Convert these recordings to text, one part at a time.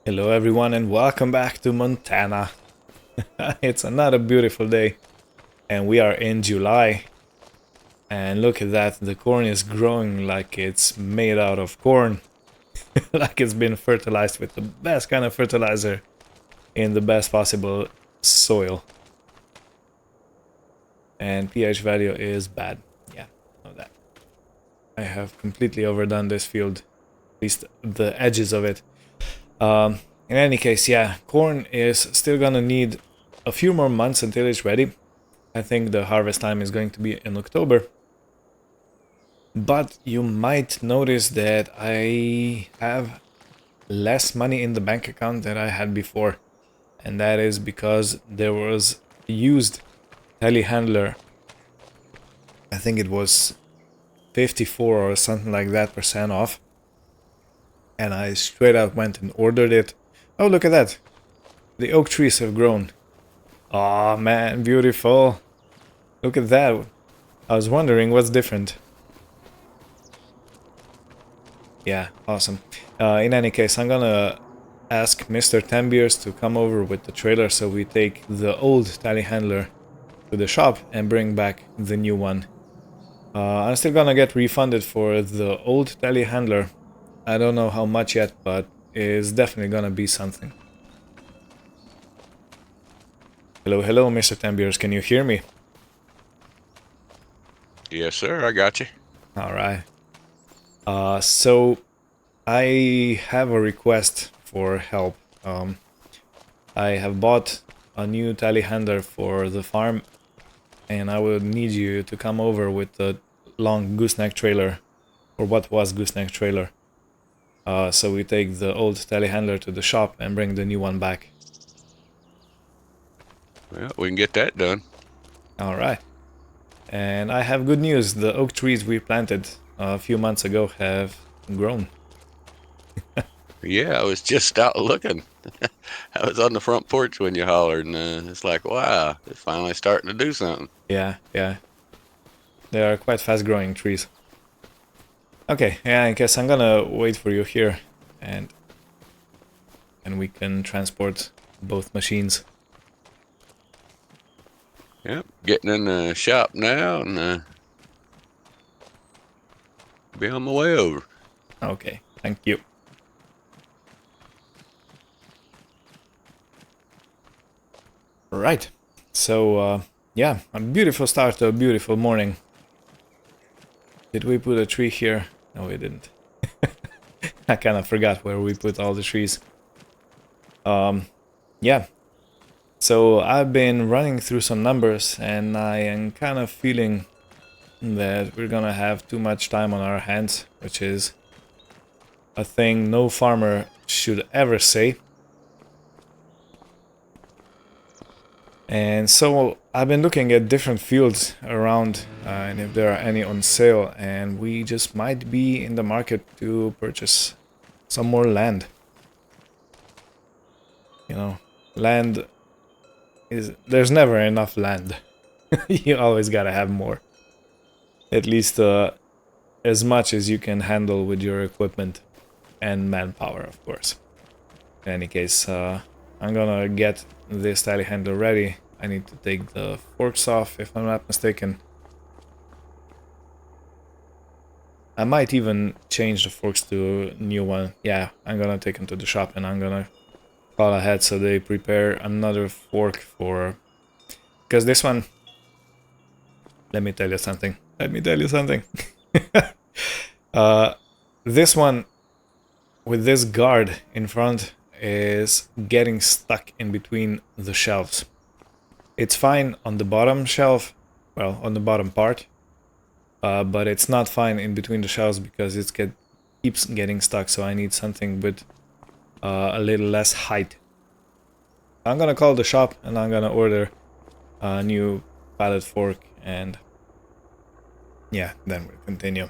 Hello everyone and welcome back to Montana. It's another beautiful day and we are in July. And look at that, the corn is growing like it's made out of corn. Like it's been fertilized with the best kind of fertilizer in the best possible soil. And pH value is bad. Yeah, know that. I have completely overdone this field, at least the edges of it. In any case, yeah, corn is still gonna need a few more months until it's ready. I think the harvest time is going to be in October. But you might notice that I have less money in the bank account than I had before. And that is because there was a used telehandler. I think it was 54 or something like that percent off. And I straight out went and ordered it. Oh, look at that. The oak trees have grown. Aw, man, beautiful. Look at that. I was wondering what's different. Yeah, awesome. In any case, I'm gonna ask Mr. Tembiers to come over with the trailer so we take the old telehandler to the shop and bring back the new one. I'm still gonna get refunded for the old telehandler. I don't know how much yet, but it's definitely gonna be something. Hello, hello, Mr. Tembiers, can you hear me? Yes, sir. I got you. Alright. So I have a request for help. I have bought a new telehandler for the farm, and I would need you to come over with the long gooseneck trailer, or what was gooseneck trailer. So we take the old telehandler to the shop and bring the new one back. Well, we can get that done. Alright. And I have good news. The oak trees we planted a few months ago have grown. Yeah, I was just out looking. I was on the front porch when you hollered, and it's like, wow, it's finally starting to do something. Yeah, yeah. They are quite fast growing trees. Okay, yeah, I guess I'm gonna wait for you here and we can transport both machines. Yep, getting in the shop now, and be on my way over. Okay, thank you. Right. So, yeah, a beautiful start to a beautiful morning. Did we put a tree here? No, we didn't. I kind of forgot where we put all the trees. Yeah. So I've been running through some numbers and I am kind of feeling that we're gonna have too much time on our hands, which is a thing no farmer should ever say. And so I've been looking at different fields around and if there are any on sale, and we just might be in the market to purchase some more land. You know, land is... there's never enough land. You always gotta have more. At least as much as you can handle with your equipment and manpower, of course. In any case, I'm gonna get this telehandler ready. I need to take the forks off, if I'm not mistaken. I might even change the forks to a new one. Yeah, I'm gonna take them to the shop and I'm gonna call ahead so they prepare another fork for... because this one... let me tell you something. Let me tell you something. This one, with this guard in front, is getting stuck in between the shelves. It's fine on the bottom shelf, well, on the bottom part, but it's not fine in between the shelves because it keeps getting stuck, so I need something with a little less height. I'm gonna call the shop and I'm gonna order a new pallet fork, and yeah, then we'll continue.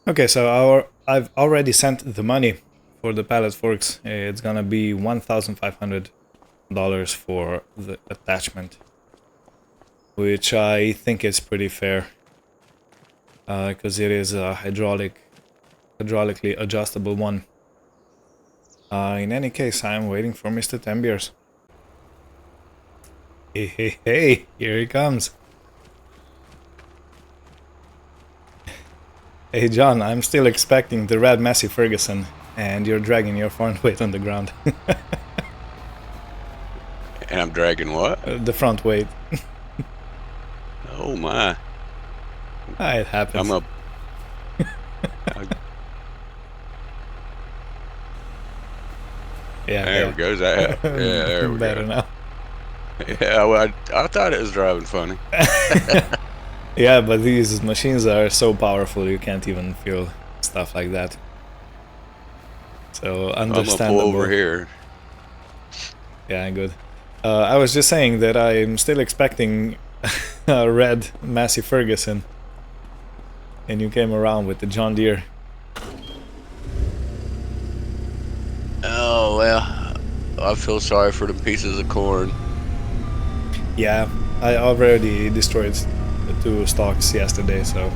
Okay, so I've already sent the money for the pallet forks. It's gonna be $1,500 for the attachment, which I think is pretty fair, because it is a hydraulically adjustable one. In any case, I'm waiting for Mr. Tembiers. Hey, hey, hey, here he comes. Hey, John, I'm still expecting the red Massey Ferguson, and you're dragging your front weight on the ground. And I'm dragging what? The front weight. Oh my! It I'm happens. up. I, there we Yeah, go. Is that? yeah. Yeah, there we Better go. now. Yeah, well, I thought it was driving funny. Yeah, but these machines are so powerful you can't even feel stuff like that. So I'm gonna pull over understandable. here. Yeah, good. I was just saying that I'm still expecting a red Massey Ferguson, and you came around with the John Deere. Oh well, I feel sorry for them pieces of corn. Yeah, I already destroyed the 2 stalks yesterday, so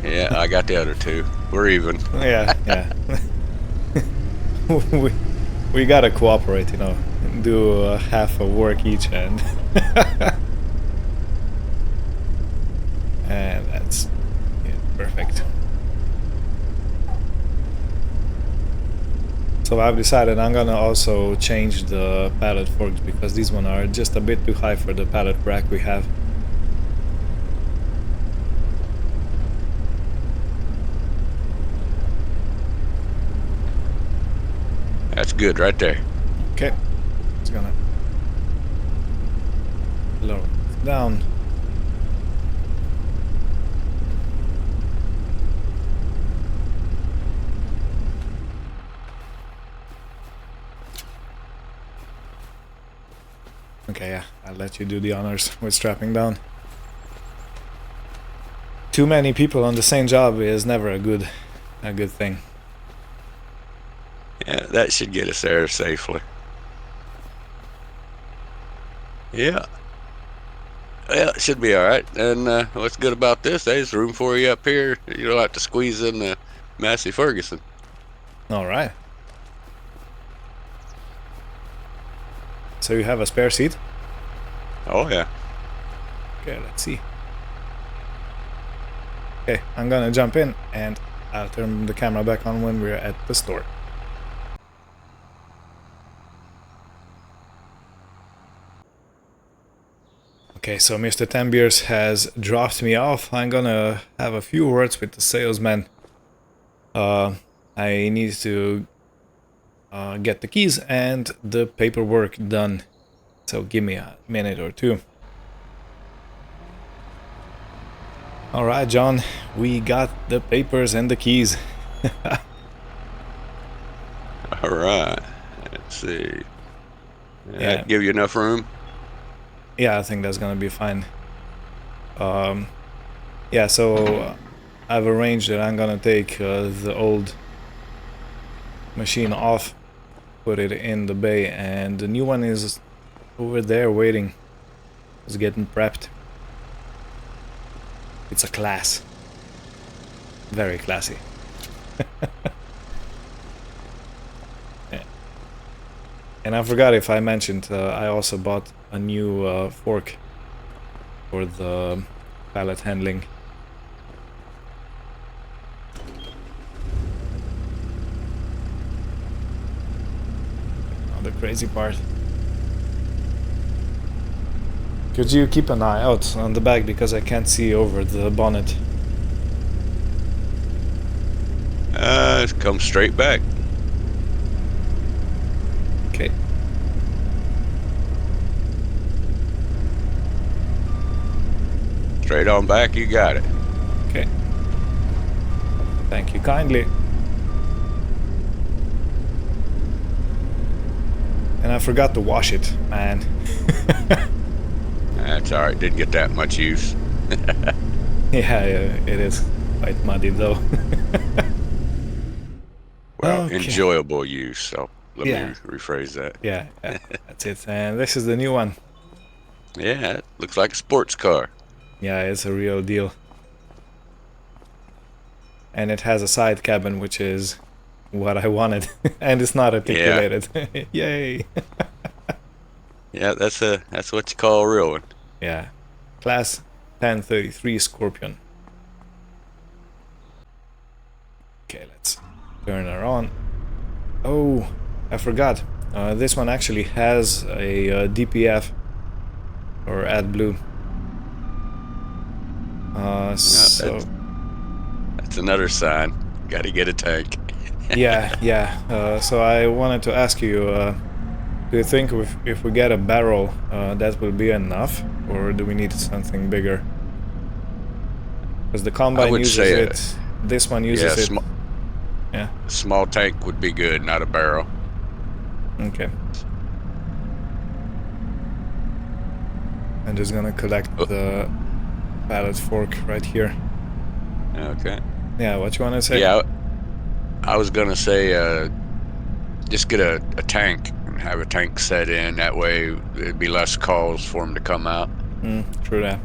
Yeah, I got the other two. We're even. yeah. we, we gotta cooperate, do half a work each, and and that's perfect. So I've decided I'm gonna also change the pallet forks because these ones are just a bit too high for the pallet rack we have. That's good right there. Okay, it's gonna lower it down. Okay, yeah, I'll let you do the honors with strapping down. Too many people on the same job is never a good thing. Yeah, that should get us there safely. Yeah. Well, it should be all right. And what's good about this? There's room for you up here. You don't have to squeeze in the Massey Ferguson. All right. So you have a spare seat? Oh yeah. Okay, let's see. Okay, I'm gonna jump in and I'll turn the camera back on when we're at the store. Okay, so Mr. Tembiers has dropped me off. I'm gonna have a few words with the salesman. I need to get the keys and the paperwork done. So give me a minute or two. Alright, John, we got the papers and the keys. All right. Let's see. Yeah, That give you enough room? yeah, I think that's gonna be fine. Yeah, so I've arranged that I'm gonna take the old machine off, put it in the bay, and the new one is over there waiting. It's getting prepped. It's a Claas. Very classy. Yeah. And I forgot if I mentioned, I also bought a new fork for the pallet handling. Now the crazy part. Could you keep an eye out on the back because I can't see over the bonnet? Come straight back. Okay. Straight on back, you got it. Okay. Thank you kindly. And I forgot to wash it, man. That's all right. Didn't get that much use. Yeah, it is quite muddy though. Well, Okay. enjoyable use. So let me Yeah, rephrase that. yeah, that's it. And this is the new one. Yeah, it looks like a sports car. Yeah, it's a real deal. And it has a side cabin, which is what I wanted, and it's not Yeah, articulated. Yay! yeah, that's what you call a real one. Yeah, Class 1033 Scorpion. Okay, let's turn her on. Oh, I forgot. This one actually has a DPF or AdBlue. Yeah, So that's another sign. Got to get a tank. yeah. So I wanted to ask you, do you think if we get a barrel, that will be enough, or do we need something bigger? Because the I combine would uses say, it. This one yeah, uses it. Yeah. a small tank would be good, not a barrel. Okay. I'm just gonna collect Oh, the pallet fork right here. okay. Yeah. What you wanna say? Yeah, I was gonna say, just get a tank and have a tank set in. That way, it'd be less calls for them to come out. True that.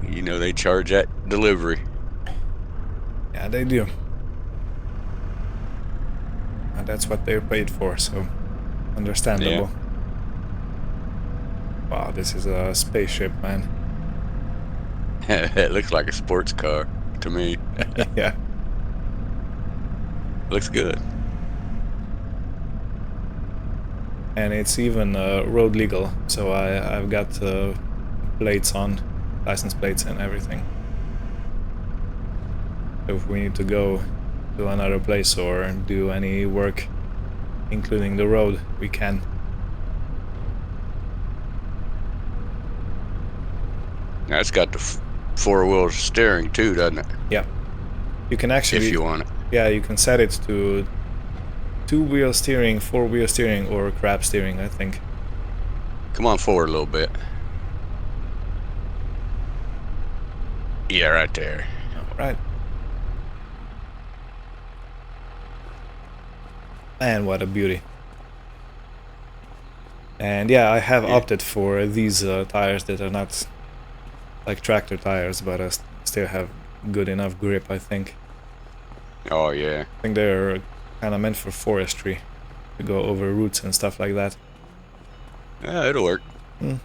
You know, they charge that delivery. Yeah, they do. And that's what they're paid for, so Yeah. understandable. Wow, this is a spaceship, man. It looks like a sports car to me. Yeah. Looks good. And it's even road legal, so I've got plates on, license plates and everything. So if we need to go to another place or do any work, including the road, we can. Now it's got the four-wheel steering too, doesn't it? Yeah. You can If actually, you want it. yeah, you can set it to two-wheel steering, four-wheel steering, or crab steering, I think. Come on forward a little bit. Yeah, right there. Right. Man, what a beauty. And yeah, I have Yeah. opted for these tires that are not like tractor tires, but still have good enough grip, I think. Oh yeah. I think they're kind of meant for forestry, to go over roots and stuff like that. Yeah, it'll work. Hmm.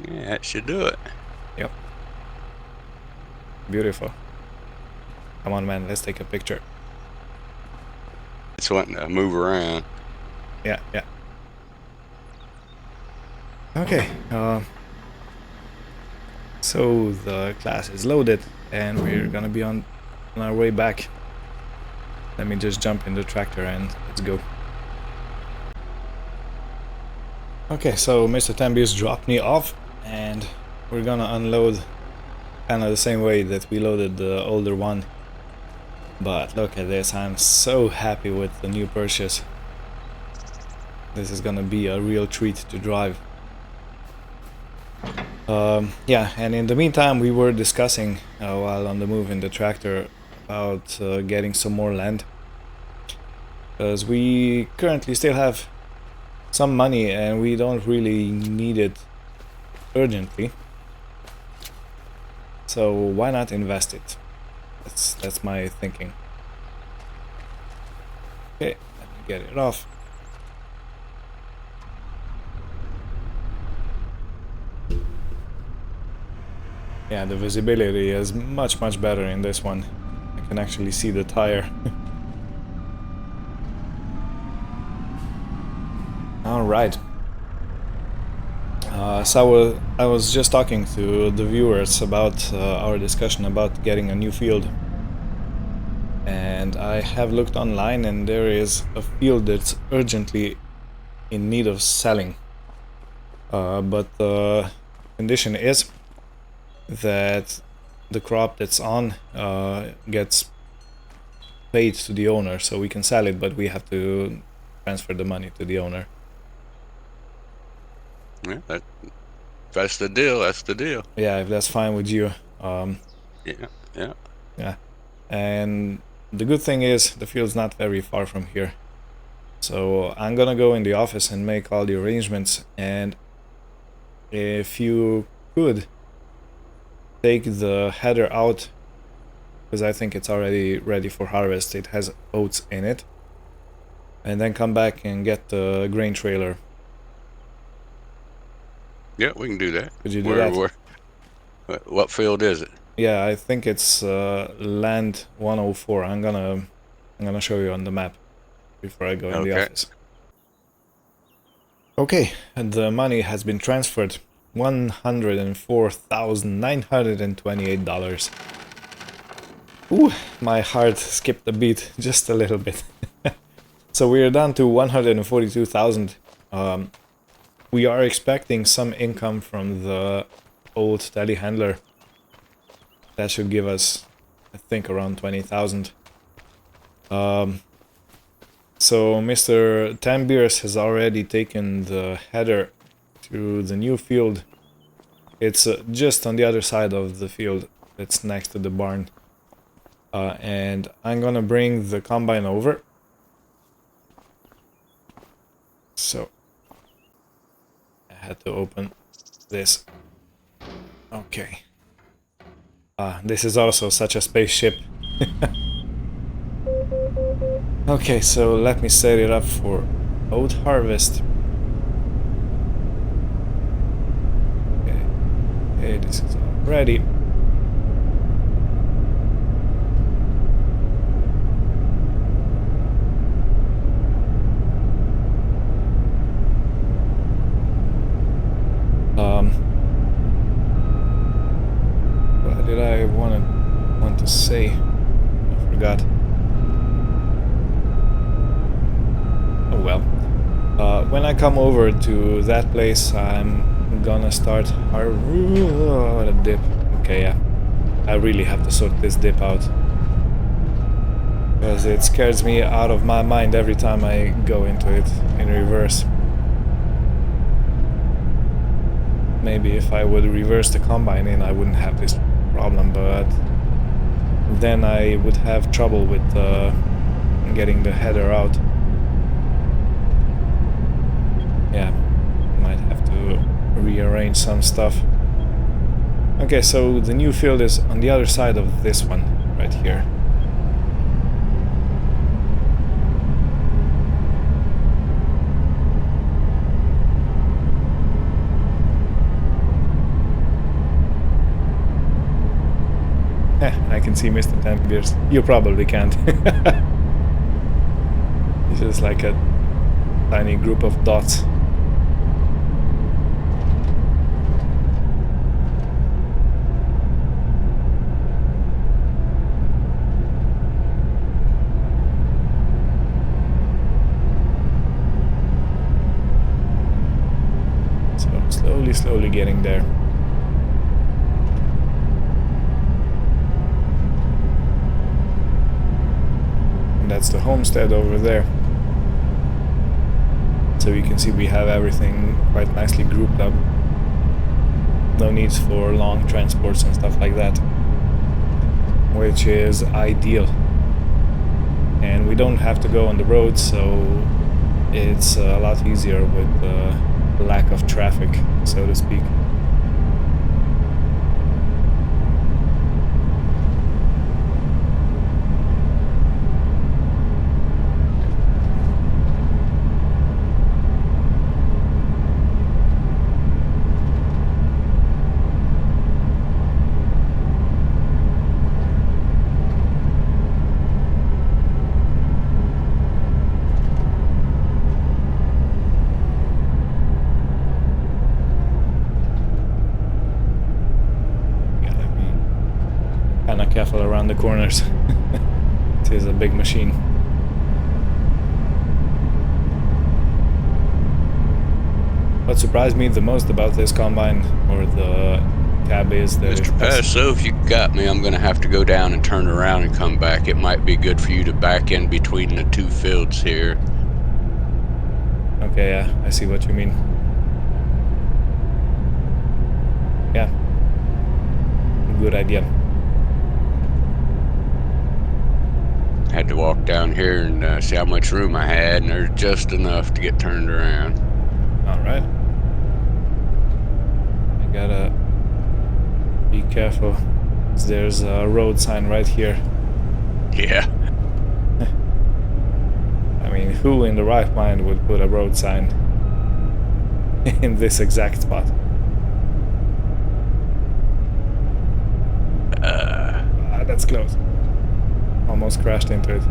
Yeah, that should do it. Yep. Beautiful. Come on, man, let's take a picture. It's wanting to move around. Yeah. Okay. So the class is loaded, and we're gonna be on our way back. Let me just jump in the tractor and let's go. Okay, so Mr. Tambius dropped me off, and we're gonna unload kind of the same way that we loaded the older one. But look at this, I'm so happy with the new purchase. This is gonna be a real treat to drive. Yeah, and in the meantime we were discussing while on the move in the tractor about getting some more land. Because we currently still have some money and we don't really need it urgently. So why not invest it? That's my thinking. Okay, let me get it off. Yeah, the visibility is much better in this one. I can actually see the tire. Alright. So I was just talking to the viewers about our discussion about getting a new field. And I have looked online and there is a field that's urgently in need of selling. But the condition is that the crop that's on gets paid to the owner, so we can sell it, but we have to transfer the money to the owner. Yeah, that's the deal. That's the deal. Yeah, if that's fine with you. Yeah, yeah. Yeah, and the good thing is the field's not very far from here. So I'm gonna go in the office and make all the arrangements, and if you could take the header out, because I think it's already ready for harvest, it has oats in it, and then come back and get the grain trailer. Yeah, we can do that. Could you do that? What field is it? Yeah, I think it's land 104. I'm gonna show you on the map before I go in the Okay. office. Okay, and the money has been transferred. $104,928. Ooh, my heart skipped a beat just a little bit. So we are down to 142,000. We are expecting some income from the old telehandler. That should give us, I think, around 20,000. So Mr. Tambiers has already taken the header to the new field. It's just on the other side of the field. It's next to the barn. And I'm gonna bring the combine over. So I had to open this. Okay. This is also such a spaceship. Okay, so let me set it up for oat harvest. Okay, this is all ready. What did I want to say? I forgot. Oh well. When I come over to that place, I'm gonna start. What a dip. Okay, yeah. I really have to sort this dip out, because it scares me out of my mind every time I go into it in reverse. Maybe if I would reverse the combine in, I wouldn't have this problem, but then I would have trouble with getting the header out. Yeah, might have to rearrange some stuff. Okay, so the new field is on the other side of this one, right here. I can see Mr. Tambiers. You probably can't. It's just like a tiny group of dots. So slowly getting there. That's the homestead over there. So you can see we have everything quite nicely grouped up. No needs for long transports and stuff like that, which is ideal. And we don't have to go on the road, so it's a lot easier with the lack of traffic, so to speak. Careful around the corners. It is a big machine. What surprised me the most about this combine, or the cab, is that Mr. Passo, if you got me, I'm going to have to go down and turn around and come back. It might be good for you to back in between the two fields here. Okay, yeah, I see what you mean. Yeah. Good idea. Had to walk down here and see how much room I had, and there's just enough to get turned around. Alright. I gotta be careful. There's a road sign right here. Yeah. I mean, who in the right mind would put a road sign in this exact spot? That's close. Almost crashed into it.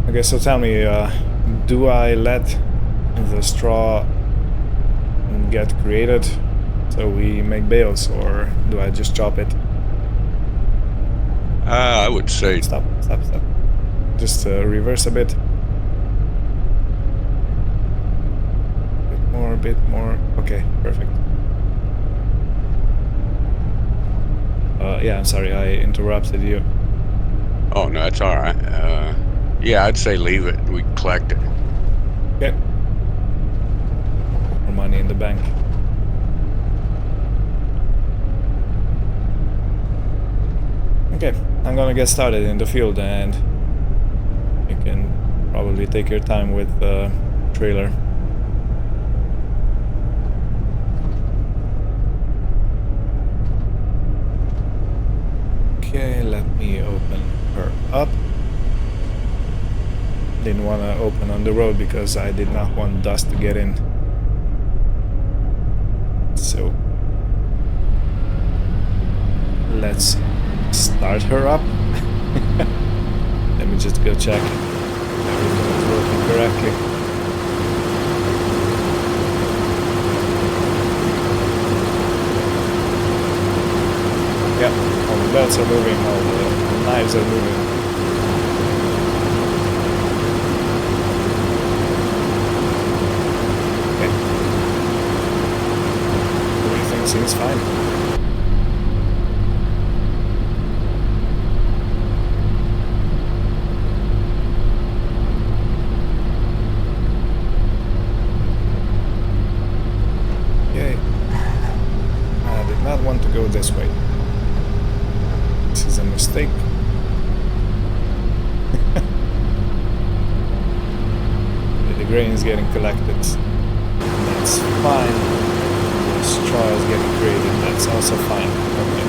Okay, so tell me, do I let the straw get created so we make bales, or do I just chop it? I would say Stop. Just reverse a bit. Bit more. Okay, perfect. Yeah, I'm sorry, I interrupted you. Oh, no, it's all right. Yeah, I'd say leave it. We collect it. Okay. More money in the bank. Okay, I'm gonna get started in the field, and you can probably take your time with the trailer. Okay, let me open her up. Didn't want to open on the road because I did not want dust to get in. So let's start her up. Let me just go check everything is working correctly. Yeah, all the belts are moving, all the knives are moving. Okay. Everything seems fine. Want to go this way. This is a mistake. The grain is getting collected. That's fine. The straw is getting created. That's also fine. Okay.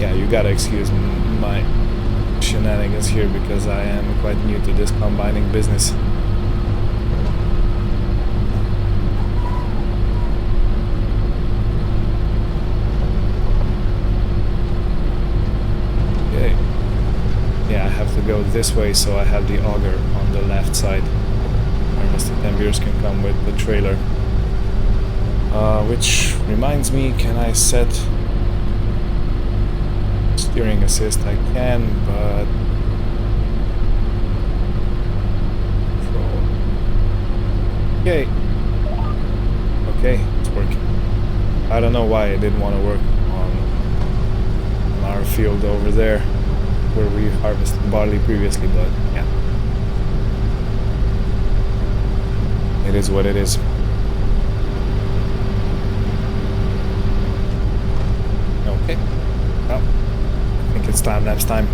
Yeah, you gotta excuse my shenanigans here because I am quite new to this combining business. Go this way, so I have the auger on the left side where Mr. Tembiers can come with the trailer. Which reminds me, can I set steering assist? I can, but control. Okay, it's working. I don't know why it didn't want to work on our field over there where we harvested barley previously, but yeah. It is what it is. Okay. Well, I think it's time-lapse time.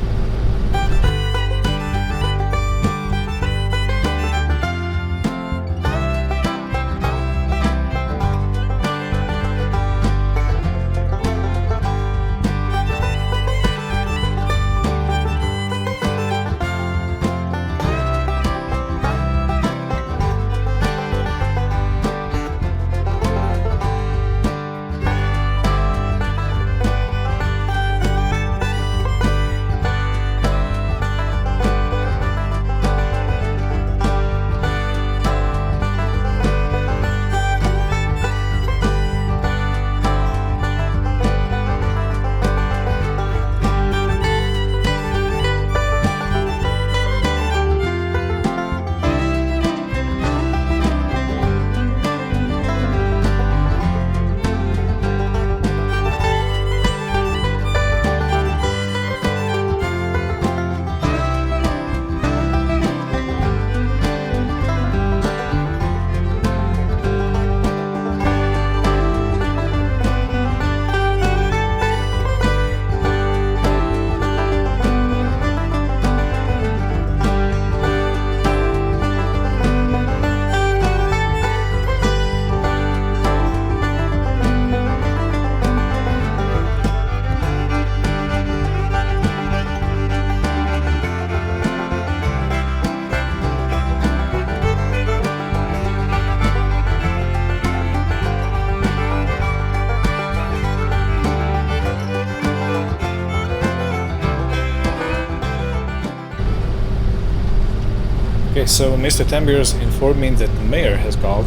Okay, so Mr. Tambiers informed me that the mayor has called.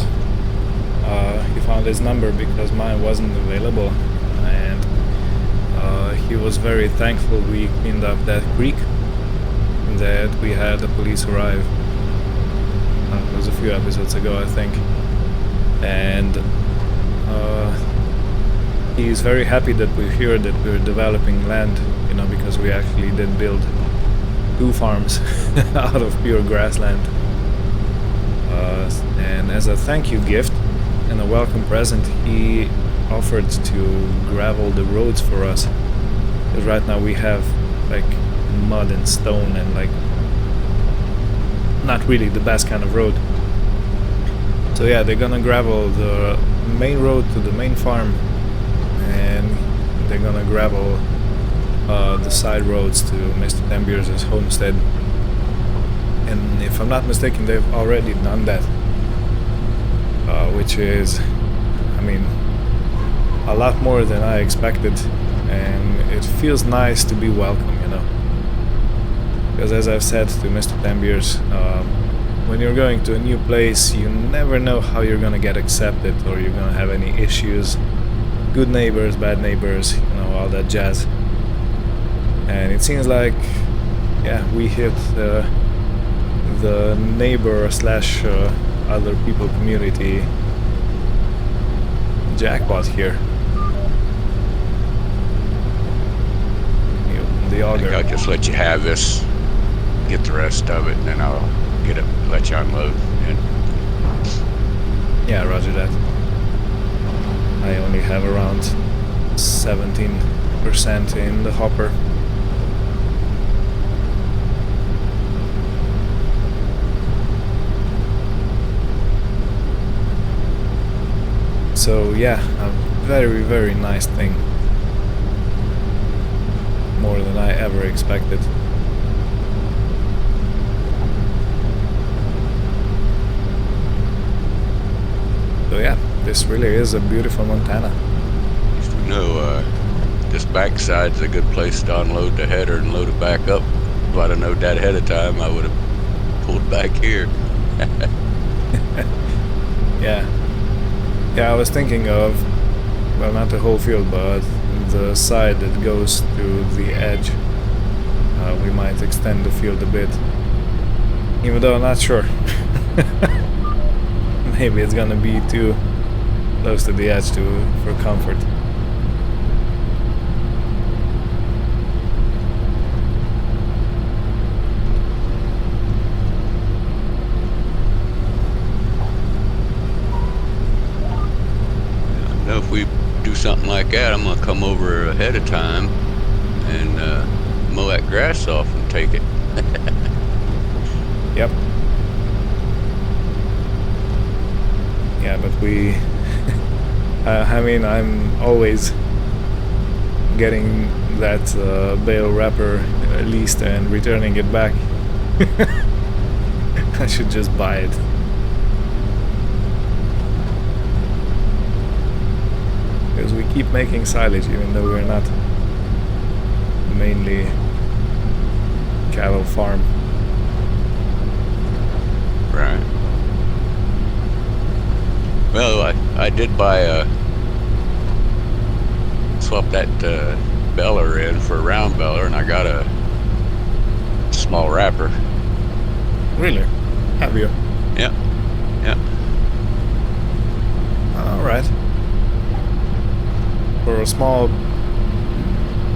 He found his number because mine wasn't available, and he was very thankful we cleaned up that creek, that we had the police arrive. It was a few episodes ago, I think. And he's very happy that we're here, that we're developing land, you know, because we actually did build 2 farms out of pure grassland. And as a thank you gift and a welcome present, he offered to gravel the roads for us. Because right now we have like mud and stone and like not really the best kind of road. So yeah, they're gonna gravel the main road to the main farm, and they're gonna gravel the side roads to Mr. Tambiers' homestead. And if I'm not mistaken, they've already done that, which is, I mean, a lot more than I expected, and it feels nice to be welcome, you know. Because as I've said to Mr. Tambiers, when you're going to a new place, you never know how you're gonna get accepted, or you're gonna have any issues. Good neighbors, bad neighbors, you know, all that jazz. And it seems like, yeah, we hit the neighbor slash other people community jackpot here. The auger. I'll just let you have this, get the rest of it, and then I'll get it, let you unload. Yeah, roger that. I only have around 17% in the hopper. So yeah, a very, very nice thing. More than I ever expected. So yeah, this really is a beautiful Montana. You know, this backside's a good place to unload the header and load it back up. If I'd have known that ahead of time, I would have pulled back here. Yeah. Yeah, I was thinking of, well, not the whole field, but the side that goes to the edge. We might extend the field a bit, even though I'm not sure. Maybe it's gonna be too close to the edge for comfort. I know if we do something like that, I'm gonna come over ahead of time and mow that grass off and take it. Yep. Yeah, but we... I mean, I'm always getting that bale wrapper leased and returning it back. I should just buy it. Because we keep making silage even though we're not mainly cattle farm. Right. Well, I did buy swap that beller in for a round beller, and I got a small wrapper. Really? Have you? Yeah. Yeah. Alright. For a small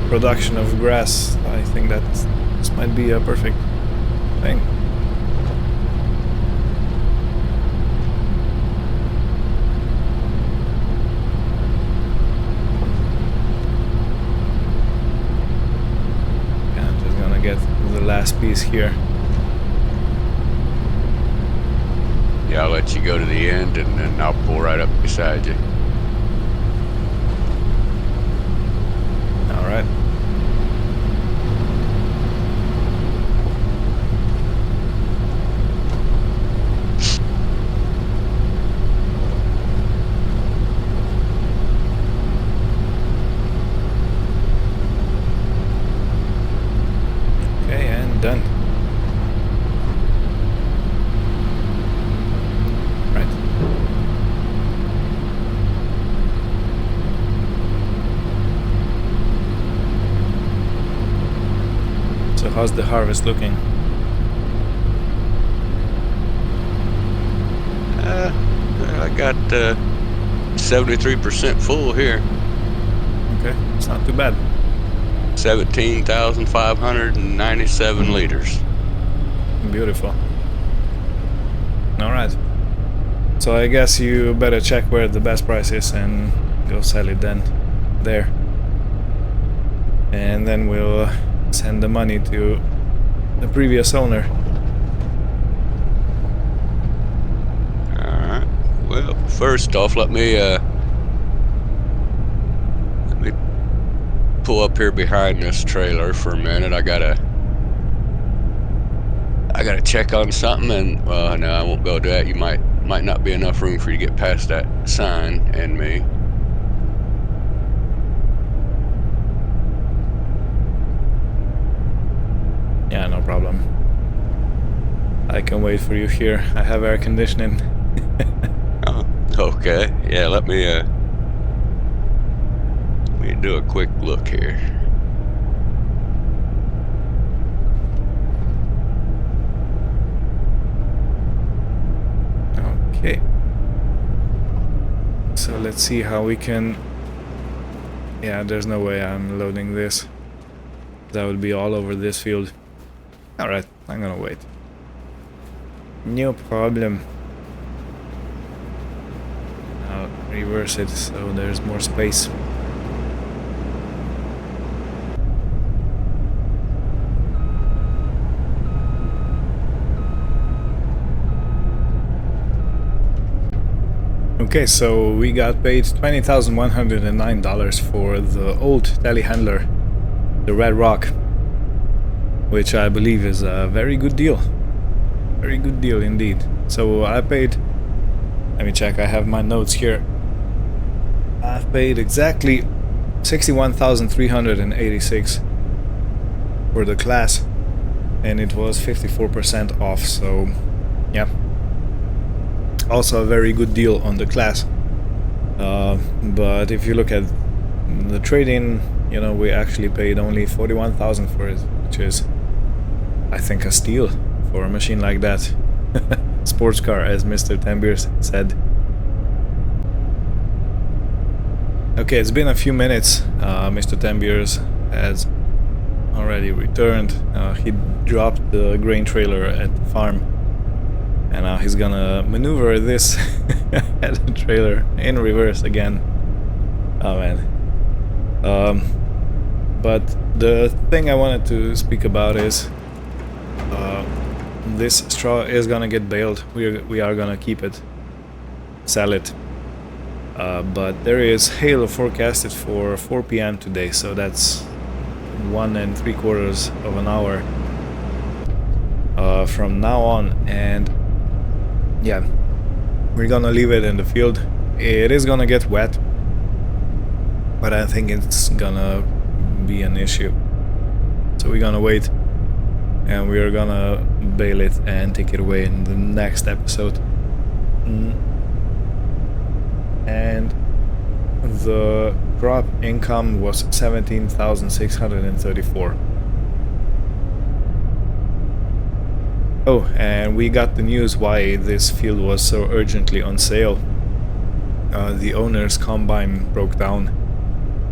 production of grass, I think that this might be a perfect thing. Yeah, I'm just gonna get the last piece here. Yeah, I'll let you go to the end, and then I'll pull right up beside you. Alright. Okay, and done. How's the harvest looking? I got 73% full here. Okay, it's not too bad. 17,597 liters. Beautiful. Alright. So I guess you better check where the best price is and go sell it then. There. And then we'll send the money to the previous owner. Alright. Well, first off, let me pull up here behind this trailer for a minute. I gotta check on something, and well, no, I won't go do that. You might not be enough room for you to get past that sign and me. Yeah, no problem. I can wait for you here. I have air conditioning. Oh, okay. Yeah, let me do a quick look here. Okay. So let's see how we can... Yeah, there's no way I'm loading this. That would be all over this field. Alright, I'm gonna wait. No problem. I'll reverse it so there's more space. Okay, so we got paid $20,109 for the old telehandler, the Redrock, which I believe is a very good deal. Very good deal indeed. So I paid, let me check, I have my notes here. I've paid exactly $61,386 for the Claas, and it was 54% off, so yeah. Also a very good deal on the Claas. But if you look at the trade-in, you know, we actually paid only $41,000 for it, which is, I think, a steal for a machine like that. Sports car, as Mr. Tembiers said. Okay, it's been a few minutes. Mr. Tembiers has already returned. He dropped the grain trailer at the farm, and now he's gonna maneuver this at the trailer in reverse again. Oh man. But the thing I wanted to speak about is this straw is gonna get baled. We are gonna keep it, sell it. But there is hail forecasted for 4 p.m. today, so that's 1 3/4 of an hour from now on, and yeah, we're gonna leave it in the field. It is gonna get wet, but I think it's gonna be an issue. So we're gonna wait, and we're gonna bale it and take it away in the next episode. And the crop income was 17,634. Oh, and we got the news why this field was so urgently on sale. The owner's combine broke down,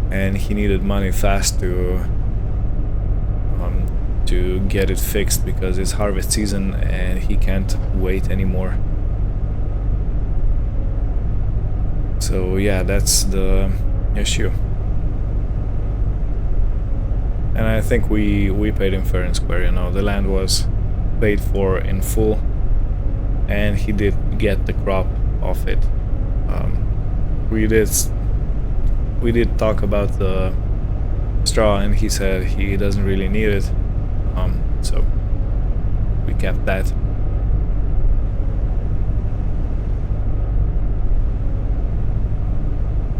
and he needed money fast to get it fixed because it's harvest season and he can't wait anymore. So yeah, that's the issue. And I think we paid him fair and square, you know, the land was paid for in full, and he did get the crop off it. We did talk about the straw, and he said he doesn't really need it, so we kept that.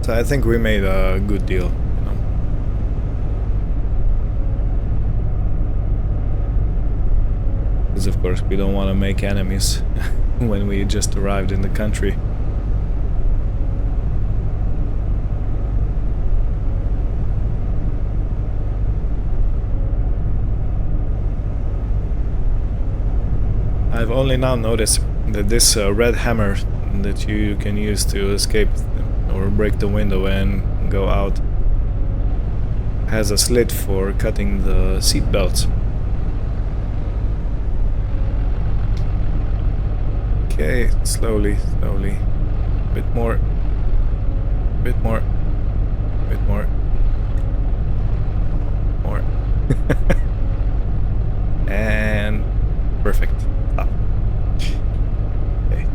So I think we made a good deal, you know. Because of course we don't want to make enemies when we just arrived in the country. I've only now noticed that this red hammer that you can use to escape or break the window and go out has a slit for cutting the seat belts. Okay, slowly, slowly. Bit more. Bit more. Bit more. More. And perfect. Stop. Okay.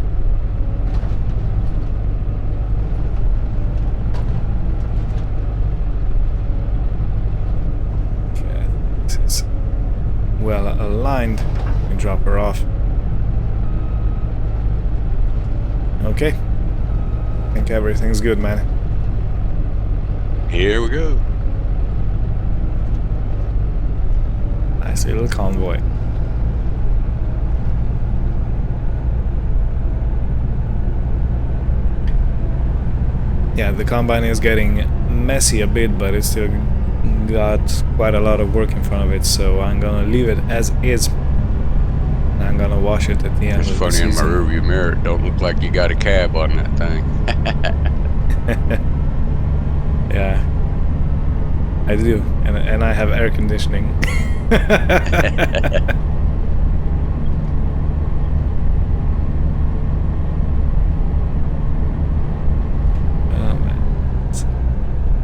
Okay, this is well aligned. We drop her off. Okay. I think everything's good, man. Here we go. Nice little convoy. Yeah, the combine is getting messy a bit, but it's still got quite a lot of work in front of it, so I'm gonna leave it as is. I'm gonna wash it at the end It's of the funny in my season. rearview mirror. It don't look like you got a cab on that thing. Yeah, I do, and I have air conditioning. Oh man, it's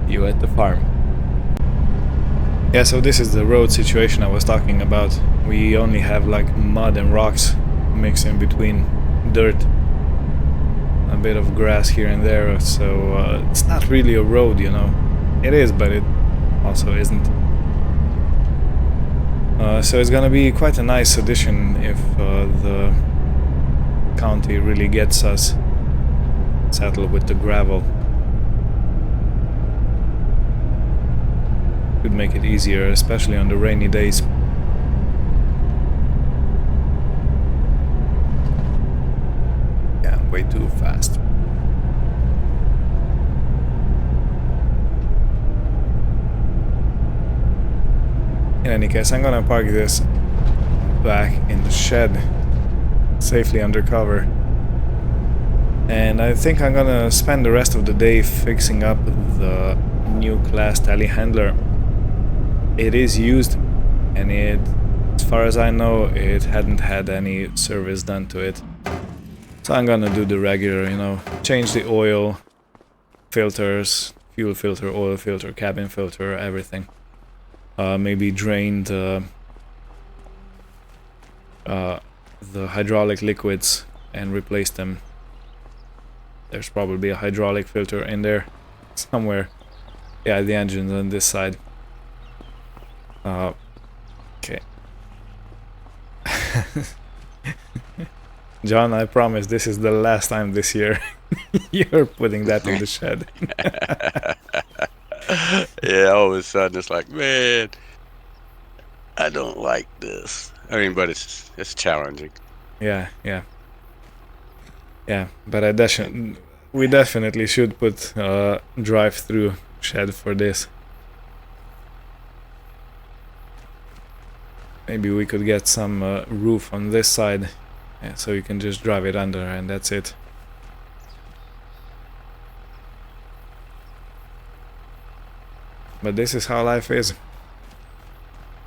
you at the farm. Yeah, so this is the road situation I was talking about. We only have like mud and rocks mixed in between, dirt, a bit of grass here and there, so it's not really a road, you know. It is, but it also isn't. So it's gonna be quite a nice addition if the county really gets us settled with the gravel. Could make it easier, especially on the rainy days. Yeah, I'm way too fast. In any case, I'm gonna park this back in the shed, safely under cover. And I think I'm gonna spend the rest of the day fixing up the new Claas telehandler. It is used, and as far as I know, it hadn't had any service done to it. So I'm gonna do the regular, you know, change the oil, filters, fuel filter, oil filter, cabin filter, everything. Maybe drain the hydraulic liquids and replace them. There's probably a hydraulic filter in there somewhere. Yeah, the engine's on this side. Okay. John, I promise this is the last time this year you're putting that in the shed. Yeah, all of a sudden it's like, man, I don't like this. I mean, but it's challenging. Yeah, yeah. Yeah, but we definitely should put drive-through shed for this. Maybe we could get some roof on this side, yeah, so you can just drive it under and that's it. But this is how life is.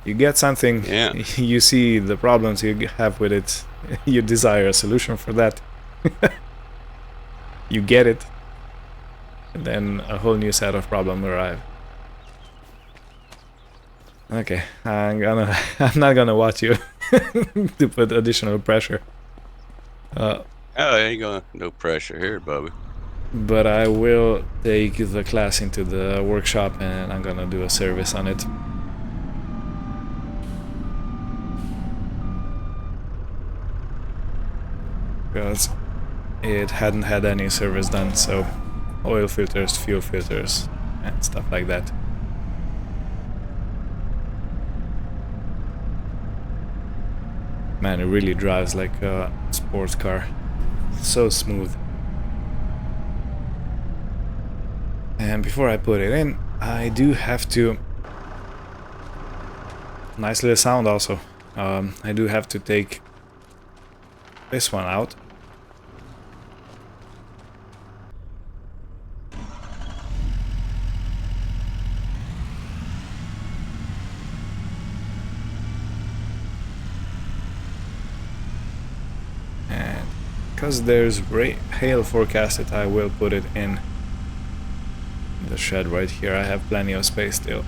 You get something, Yeah. you see the problems you have with it, you desire a solution for that. You get it, and then a whole new set of problems arrive. Okay, I'm not gonna watch you to put additional pressure. Oh, ain't gonna no pressure here, Bubby. But I will take the Claas into the workshop and I'm gonna do a service on it. Because it hadn't had any service done, so oil filters, fuel filters, and stuff like that. Man, it really drives like a sports car. So smooth. And before I put it in, I do have to... Nice little sound also. I do have to take this one out. And because there's hail forecasted, I will put it in the shed right here. I have plenty of space still.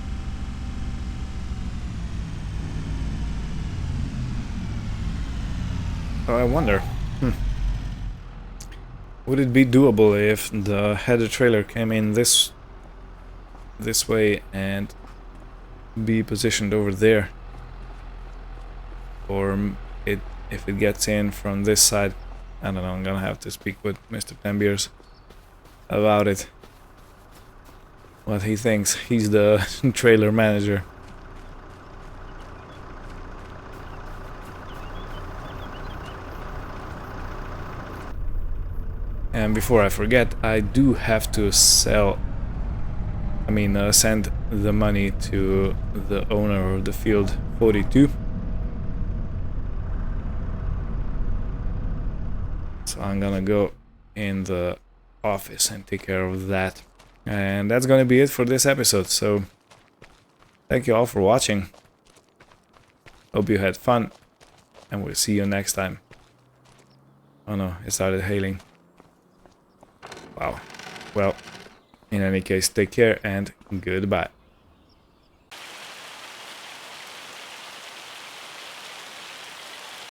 So I wonder, would it be doable if the header trailer came in this way and be positioned over there? Or if it gets in from this side? I don't know, I'm gonna have to speak with Mr. Tembiers about it. What he thinks. He's the trailer manager. And before I forget, I do have to send the money to the owner of the field 42. So I'm gonna go in the office and take care of that. And that's gonna be it for this episode. So thank you all for watching. Hope you had fun, and we'll see you next time. Oh no, it started hailing. Wow. Well, in any case, take care and goodbye.